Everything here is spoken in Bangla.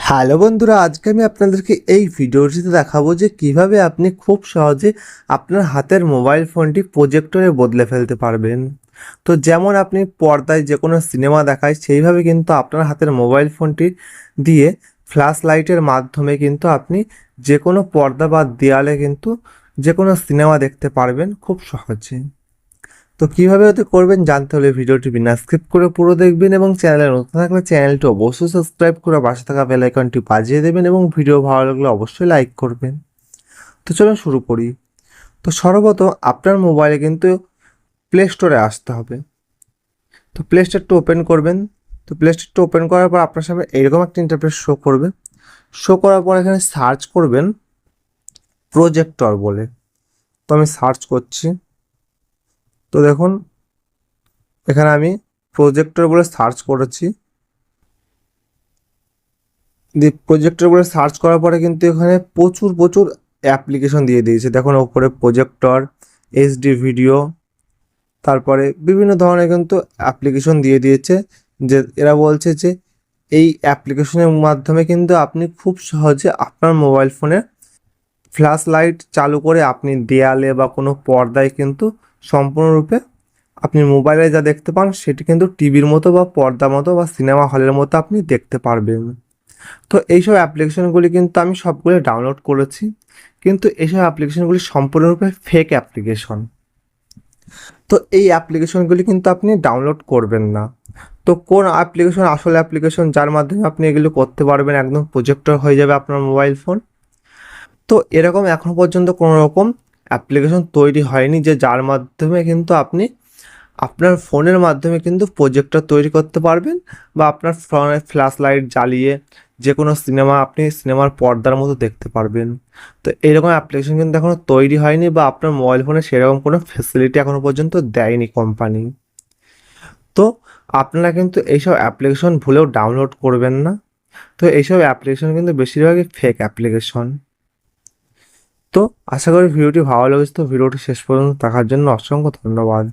হ্যালো বন্ধুরা, আজকে আমি আপনাদেরকে এই ভিডিওটিতে দেখাবো যে কিভাবে আপনি খুব সহজে আপনার হাতের মোবাইল ফোনটি প্রজেক্টরে বদলে ফেলতে পারবেন। তো যেমন আপনি পর্দায় যে কোনো সিনেমা দেখায় সেইভাবে কিন্তু আপনার হাতের মোবাইল ফোনটি দিয়ে ফ্ল্যাশ লাইটের মাধ্যমে কিন্তু আপনি যে কোনো পর্দা বা দেয়ালে কিন্তু যে কোনো সিনেমা দেখতে পারবেন খুব সহজে। তো কিভাবে ওতে করবেন জানতে হলে ভিডিওটি বিনা স্কিপ করে পুরো দেখবেন এবং চ্যানেলে নতুন থাকলে চ্যানেলটি অবশ্যই সাবস্ক্রাইব করে পাশে থাকা বেল আইকনটি বাজিয়ে দেবেন এবং ভিডিও ভালো লাগলে অবশ্যই লাইক করবেন। তো চলুন শুরু করি। তো সর্বপ্রথম আপনার মোবাইলে কিন্তু প্লে স্টোরে আসতে হবে। তো প্লে স্টোরটা ওপেন করবেন। তো প্লে স্টোরটা ওপেন করার পর আপনার সামনে এরকম একটা ইন্টারফেস শো করবে। শো করার পর এখানে সার্চ করবেন প্রজেক্টর বলে। তো আমি সার্চ করছি। তো দেখুন এখানে আমি প্রজেক্টর বলে সার্চ করেছি। প্রজেক্টর বলে সার্চ করার পরে কিন্তু এখানে প্রচুর অ্যাপ্লিকেশন দিয়ে দিয়েছে। দেখুন ওপরে প্রজেক্টর, এইচডি ভিডিও, তারপরে বিভিন্ন ধরনের কিন্তু অ্যাপ্লিকেশন দিয়ে দিয়েছে। যে এরা বলছে যে এই অ্যাপ্লিকেশনের মাধ্যমে কিন্তু আপনি খুব সহজে আপনার মোবাইল ফোনে ফ্ল্যাশ লাইট চালু করে আপনি দেয়ালে বা কোনো পর্দায় কিন্তু সম্পূর্ণরূপে আপনি মোবাইলে যা দেখতে পান সেটি কিন্তু টিভির মতো বা পর্দা মতো বা সিনেমা হলের মতো আপনি দেখতে পারবেন। তো এইসব অ্যাপ্লিকেশনগুলি কিন্তু আমি সবগুলো ডাউনলোড করেছি, কিন্তু এইসব অ্যাপ্লিকেশনগুলি সম্পূর্ণরূপে ফেক অ্যাপ্লিকেশন। তো এই অ্যাপ্লিকেশনগুলি কিন্তু আপনি ডাউনলোড করবেন না। তো কোন অ্যাপ্লিকেশন আসল অ্যাপ্লিকেশন যার মাধ্যমে আপনি এগুলো করতে পারবেন, একদম প্রজেক্টর হয়ে যাবে আপনার মোবাইল ফোন। তো এরকম এখনও পর্যন্ত কোনো রকম অ্যাপ্লিকেশন তৈরি হয়নি যে যার মাধ্যমে কিন্তু আপনি আপনার ফোনের মাধ্যমে কিন্তু প্রজেক্টর তৈরি করতে পারবেন বা আপনার ফোনে ফ্ল্যাশ লাইট জ্বালিয়ে যে কোনো সিনেমা আপনি সিনেমার পর্দার মতো দেখতে পারবেন। তো এরকম অ্যাপ্লিকেশন কিন্তু এখনও তৈরি হয়নি বা আপনার মোবাইল ফোনে সেরকম কোনো ফেসিলিটি এখনও পর্যন্ত দেয়নি কোম্পানি। তো আপনারা কিন্তু এইসব অ্যাপ্লিকেশন ভুলেও ডাউনলোড করবেন না। তো এইসব অ্যাপ্লিকেশন কিন্তু বেশিরভাগই ফেক অ্যাপ্লিকেশন। তো আশা করি ভিডিওটি ভালো লেগেছে। তো ভিডিওটি শেষ পর্যন্ত দেখার জন্য অসংখ্য ধন্যবাদ।